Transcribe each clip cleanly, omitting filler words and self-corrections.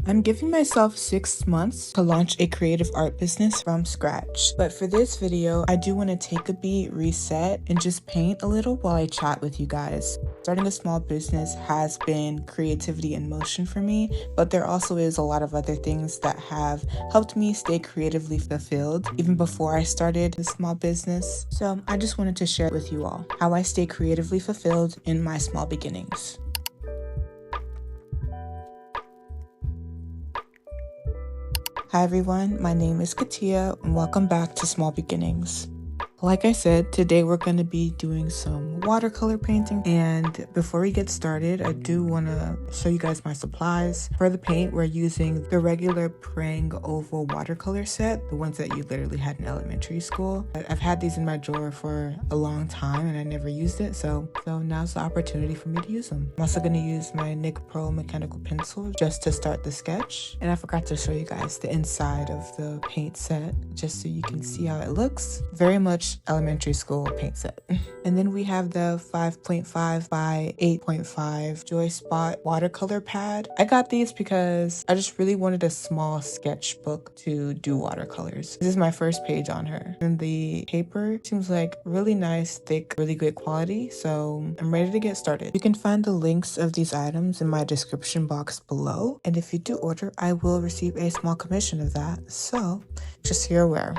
I'm giving myself 6 months to launch a creative art business from scratch. But for this video, I do want to take a beat, reset, and just paint a little while I chat with you guys. Starting a small business has been creativity in motion for me, but there also is a lot of other things that have helped me stay creatively fulfilled even before I started a small business. So I just wanted to share with you all how I stay creatively fulfilled in my small beginnings. Hi everyone, my name is Katia and welcome back to Small Beginnings. Like I said, today we're going to be doing some watercolor painting, and before we get started, I do want to show you guys my supplies. For the paint, we're using the regular Prang oval watercolor set, the ones that you literally had in elementary school. I've had these in my drawer for a long time and I never used it, so now's the opportunity for me to use them. I'm also going to use my NYX Pro mechanical pencil just to start the sketch, and I forgot to show you guys the inside of the paint set just so you can see how it looks. Very much elementary school paint set. And then we have the 5.5 by 8.5 Joy Spot watercolor pad. I got these because I just really wanted a small sketchbook to do watercolors. This is my first page on her, and the paper seems like really nice, thick, really good quality, so I'm ready to get started. You can find the links of these items in my description box below, and if you do order, I will receive a small commission of that, so just so you're aware.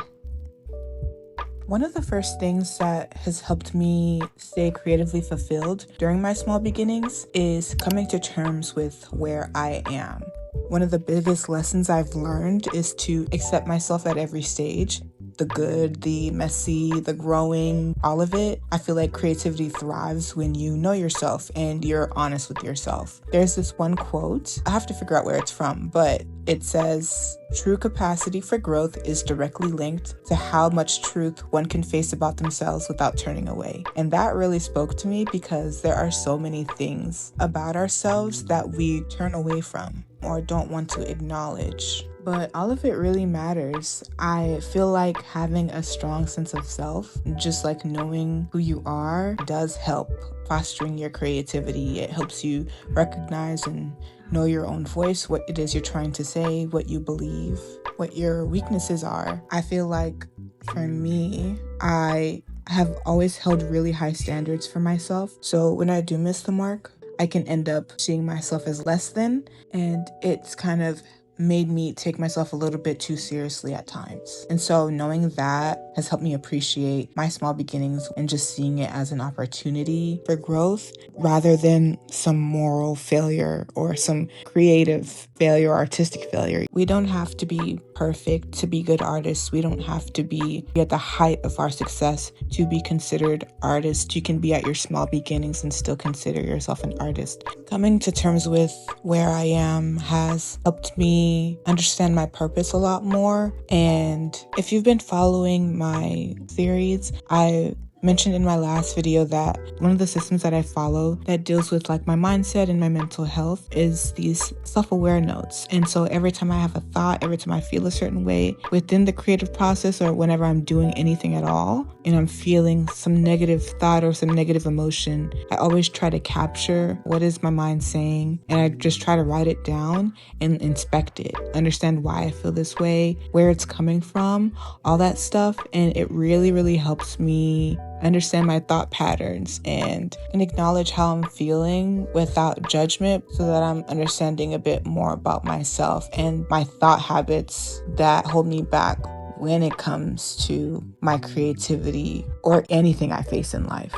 One of the first things that has helped me stay creatively fulfilled during my small beginnings is coming to terms with where I am. One of the biggest lessons I've learned is to accept myself at every stage. The good, the messy, the growing, all of it. I feel like creativity thrives when you know yourself and you're honest with yourself. There's this one quote, I have to figure out where it's from, but it says, "True capacity for growth is directly linked to how much truth one can face about themselves without turning away." And that really spoke to me because there are so many things about ourselves that we turn away from or don't want to acknowledge. But all of it really matters. I feel like having a strong sense of self, just like knowing who you are, does help fostering your creativity. It helps you recognize and know your own voice, what it is you're trying to say, what you believe, what your weaknesses are. I feel like for me, I have always held really high standards for myself. So when I do miss the mark, I can end up seeing myself as less than, and it's kind of made me take myself a little bit too seriously at times. And so knowing that has helped me appreciate my small beginnings and just seeing it as an opportunity for growth rather than some moral failure or some creative failure or artistic failure. We don't have to be perfect to be good artists. We don't have to be at the height of our success to be considered artists. You can be at your small beginnings and still consider yourself an artist. Coming to terms with where I am has helped me understand my purpose a lot more. And if you've been following my theories, I mentioned in my last video that one of the systems that I follow that deals with like my mindset and my mental health is these self-aware notes. And so every time I have a thought, every time I feel a certain way within the creative process or whenever I'm doing anything at all and I'm feeling some negative thought or some negative emotion, I always try to capture what is my mind saying, and I just try to write it down and inspect it, understand why I feel this way, where it's coming from, all that stuff. And it really, really helps me understand my thought patterns and acknowledge how I'm feeling without judgment so that I'm understanding a bit more about myself and my thought habits that hold me back when it comes to my creativity or anything I face in life.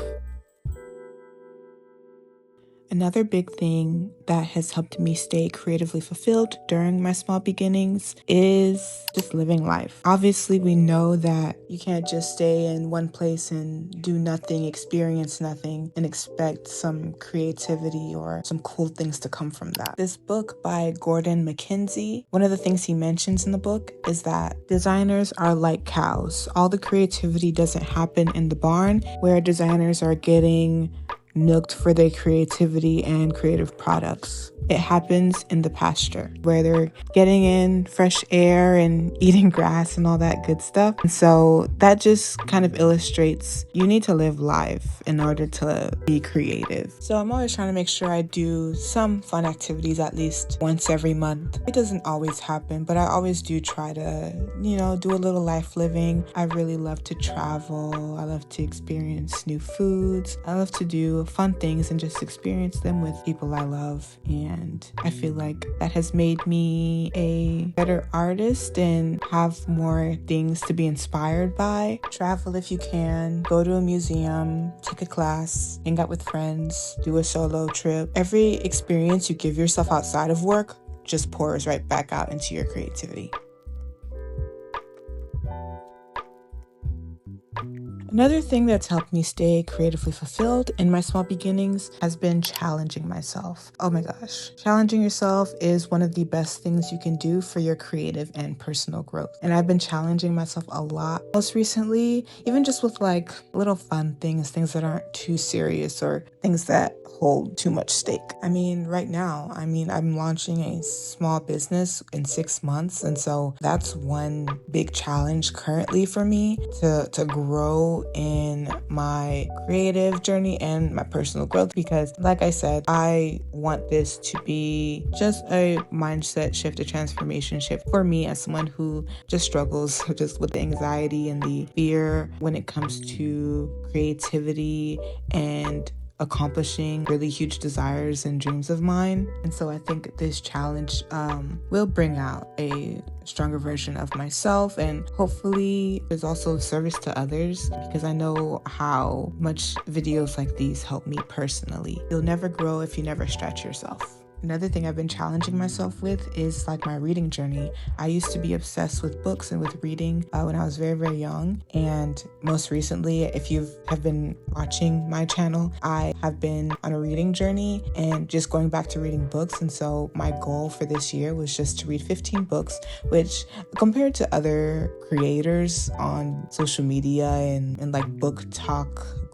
Another big thing that has helped me stay creatively fulfilled during my small beginnings is just living life. Obviously, we know that you can't just stay in one place and do nothing, experience nothing, and expect some creativity or some cool things to come from that. This book by Gordon MacKenzie, one of the things he mentions in the book is that designers are like cows. All the creativity doesn't happen in the barn where designers are getting milked for their creativity and creative products. it happens in the pasture where they're getting in fresh air and eating grass and all that good stuff. And so that just kind of illustrates you need to live life in order to be creative. So I'm always trying to make sure I do some fun activities at least once every month. It doesn't always happen, but I always do try to, do a little life living. I really love to travel. I love to experience new foods. I love to do fun things and just experience them with people I love. And I feel like that has made me a better artist and have more things to be inspired by. Travel if you can, go to a museum, take a class, hang out with friends, do a solo trip. Every experience you give yourself outside of work just pours right back out into your creativity. Another thing that's helped me stay creatively fulfilled in my small beginnings has been challenging myself. Oh my gosh. Challenging yourself is one of the best things you can do for your creative and personal growth. And I've been challenging myself a lot most recently, even just with like little fun things that aren't too serious or things that hold too much stake. Right now, I'm launching a small business in 6 months. And so that's one big challenge currently for me to grow in my creative journey and my personal growth, because like I said, I want this to be just a mindset shift, a transformation shift for me as someone who just struggles just with the anxiety and the fear when it comes to creativity and accomplishing really huge desires and dreams of mine. And so I think this challenge will bring out a stronger version of myself, and hopefully there's also service to others, because I know how much videos like these help me personally. You'll never grow if you never stretch yourself. Another thing I've been challenging myself with is like my reading journey. I used to be obsessed with books and with reading when I was very, very young. And most recently, if you have been watching my channel, I have been on a reading journey and just going back to reading books. And so my goal for this year was just to read 15 books, which compared to other creators on social media and like book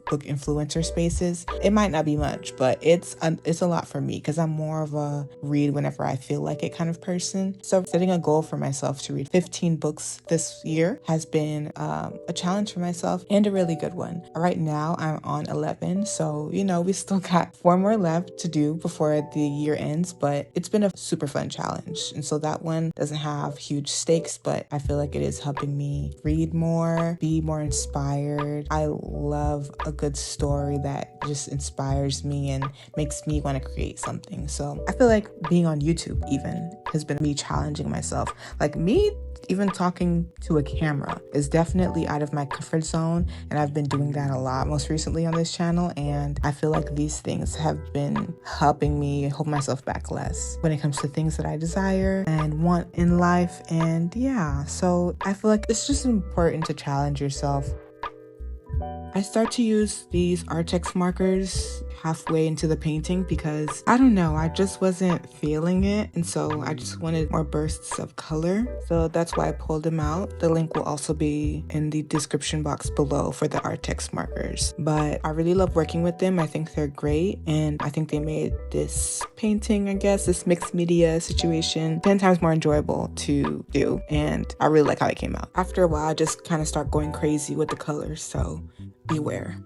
influencer spaces, it might not be much, but it's a lot for me because I'm more of a read whenever I feel like it kind of person. So setting a goal for myself to read 15 books this year has been a challenge for myself and a really good one. Right now I'm on 11, so we still got 4 more left to do before the year ends, but it's been a super fun challenge. And so that one doesn't have huge stakes, but I feel like it is helping me read more, be more inspired. I love a good story that just inspires me and makes me want to create something. So I feel like being on YouTube even has been me challenging myself. Like me even talking to a camera is definitely out of my comfort zone, and I've been doing that a lot most recently on this channel, and I feel like these things have been helping me hold myself back less when it comes to things that I desire and want in life. And yeah, so I feel like it's just important to challenge yourself. I start to use these Arrtx markers halfway into the painting because I don't know, I just wasn't feeling it, and so I just wanted more bursts of color. So that's why I pulled them out. The link will also be in the description box below for the Arrtx markers. But I really love working with them. I think they're great, and I think they made this painting, this mixed media situation 10 times more enjoyable to do, and I really like how it came out. After a while, I just kind of start going crazy with the colors, so beware.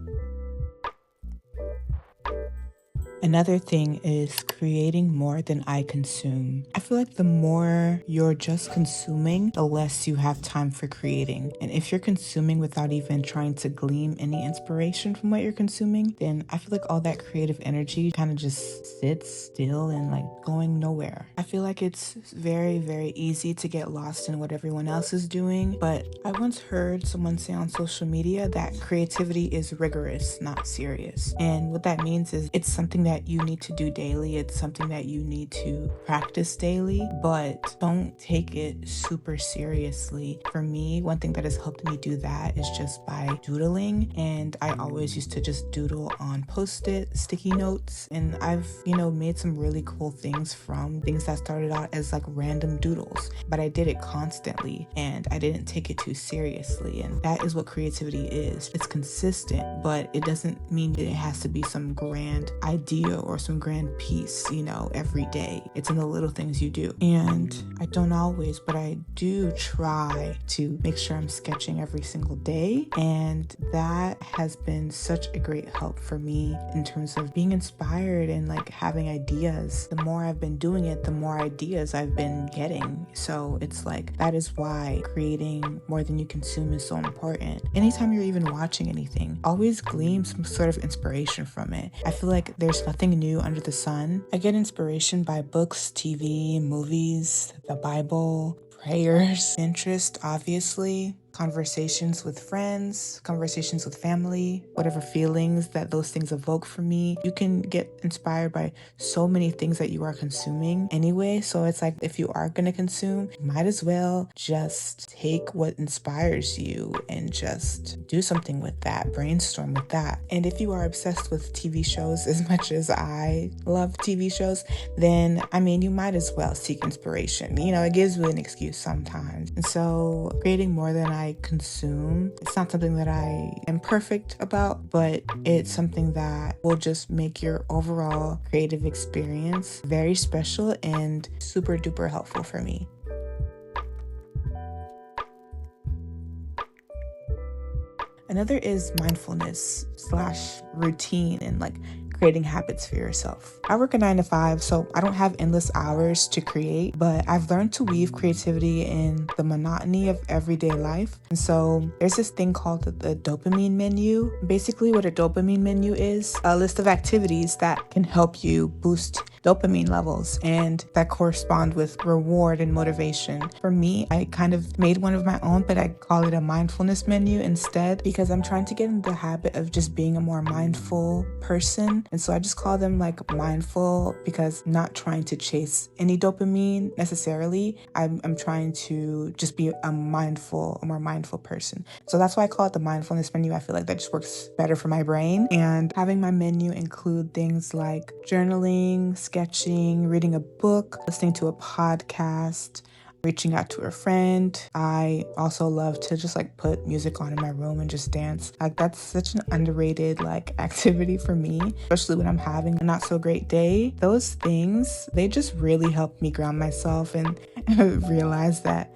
Another thing is creating more than I consume. I feel like the more you're just consuming, the less you have time for creating. And if you're consuming without even trying to glean any inspiration from what you're consuming, then I feel like all that creative energy kind of just sits still and like going nowhere. I feel like it's very, very easy to get lost in what everyone else is doing. But I once heard someone say on social media that creativity is rigorous, not serious. And what that means is it's something that you need to do daily. It's something that you need to practice daily, but don't take it super seriously. For me, one thing that has helped me do that is just by doodling. And I always used to just doodle on Post-it, sticky notes. And I've, made some really cool things from things that started out as like random doodles, but I did it constantly and I didn't take it too seriously. And that is what creativity is. It's consistent, but it doesn't mean that it has to be some grand idea idea or some grand piece, every day. It's in the little things you do. And I don't always, but I do try to make sure I'm sketching every single day. And that has been such a great help for me in terms of being inspired and like having ideas. The more I've been doing it, the more ideas I've been getting. So it's like, that is why creating more than you consume is so important. Anytime you're even watching anything, always glean some sort of inspiration from it. I feel like there's nothing new under the sun. I get inspiration by books, TV, movies, the Bible, prayers, interest, obviously, conversations with friends, conversations with family, whatever feelings that those things evoke for me. You can get inspired by so many things that you are consuming anyway. So it's like, if you are going to consume, you might as well just take what inspires you and just do something with that, brainstorm with that. And if you are obsessed with TV shows as much as I love TV shows, then you might as well seek inspiration. It gives you an excuse sometimes. And so creating more than I consume, it's not something that I am perfect about, but it's something that will just make your overall creative experience very special and super duper helpful for me. Another is mindfulness / routine and like creating habits for yourself. I work a 9-to-5, so I don't have endless hours to create, but I've learned to weave creativity in the monotony of everyday life. And so there's this thing called the dopamine menu. Basically what a dopamine menu is, a list of activities that can help you boost dopamine levels and that correspond with reward and motivation. For me, I kind of made one of my own, but I call it a mindfulness menu instead, because I'm trying to get in the habit of just being a more mindful person. And so I just call them like mindful, because I'm not trying to chase any dopamine necessarily. I'm trying to just be a more mindful person. So that's why I call it the mindfulness menu. I feel like that just works better for my brain. And having my menu include things like journaling, sketching, reading a book, listening to a podcast, reaching out to a friend. I also love to just like put music on in my room and just dance. Like that's such an underrated like activity for me, especially when I'm having a not so great day. Those things, they just really help me ground myself and realize that,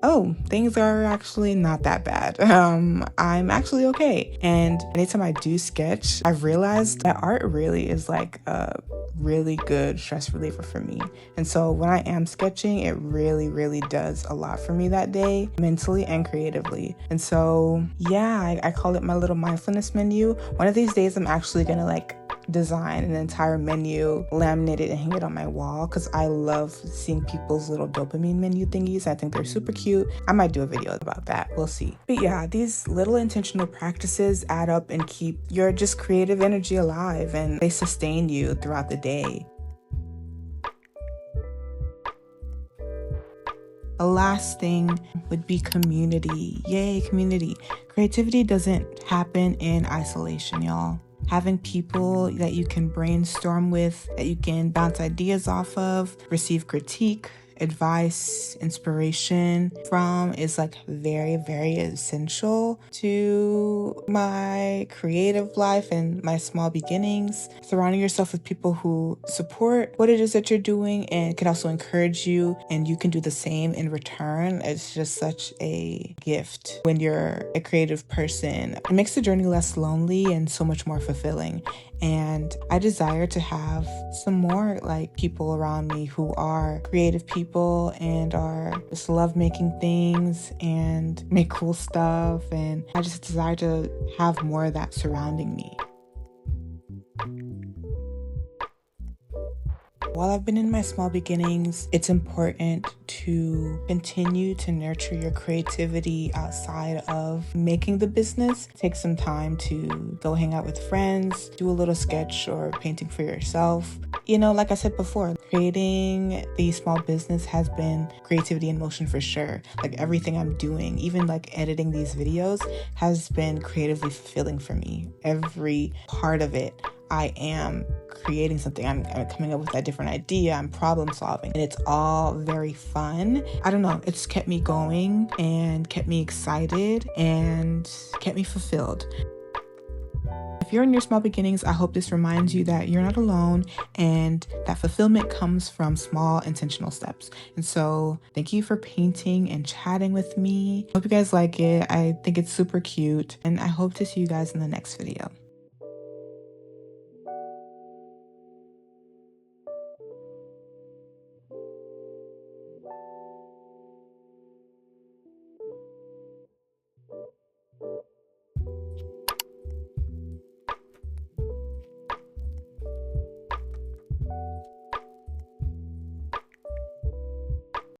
things are actually not that bad. I'm actually okay. And anytime I do sketch, I've realized that art really is like a really good stress reliever for me. And so when I am sketching, it really, really does a lot for me that day, mentally and creatively. And so, yeah, I call it my little mindfulness menu. One of these days, I'm actually gonna like design an entire menu, laminate it, and hang it on my wall, because I love seeing people's little dopamine menu thingies. I think they're super cute. I might do a video about that. We'll see. But yeah, these little intentional practices add up and keep your just creative energy alive, and they sustain you throughout the day. A last thing would be community. Yay, community. Creativity doesn't happen in isolation, y'all. Having people that you can brainstorm with, that you can bounce ideas off of, receive critique, advice, inspiration from is like very, very essential to my creative life and my small beginnings. Surrounding yourself with people who support what it is that you're doing and can also encourage you, and you can do the same in return. It's just such a gift when you're a creative person. It makes the journey less lonely and so much more fulfilling. And I desire to have some more like people around me who are creative people and are just love making things and make cool stuff. And I just desire to have more of that surrounding me. While I've been in my small beginnings, it's important to continue to nurture your creativity outside of making the business. Take some time to go hang out with friends, do a little sketch or painting for yourself. Like I said before, creating the small business has been creativity in motion for sure. Like everything I'm doing, even like editing these videos, has been creatively fulfilling for me. Every part of it, I am creating something. I'm coming up with a different idea. I'm problem solving. And it's all very fun. I don't know. It's kept me going and kept me excited and kept me fulfilled. If you're in your small beginnings, I hope this reminds you that you're not alone and that fulfillment comes from small intentional steps. And so thank you for painting and chatting with me. Hope you guys like it. I think it's super cute, and I hope to see you guys in the next video.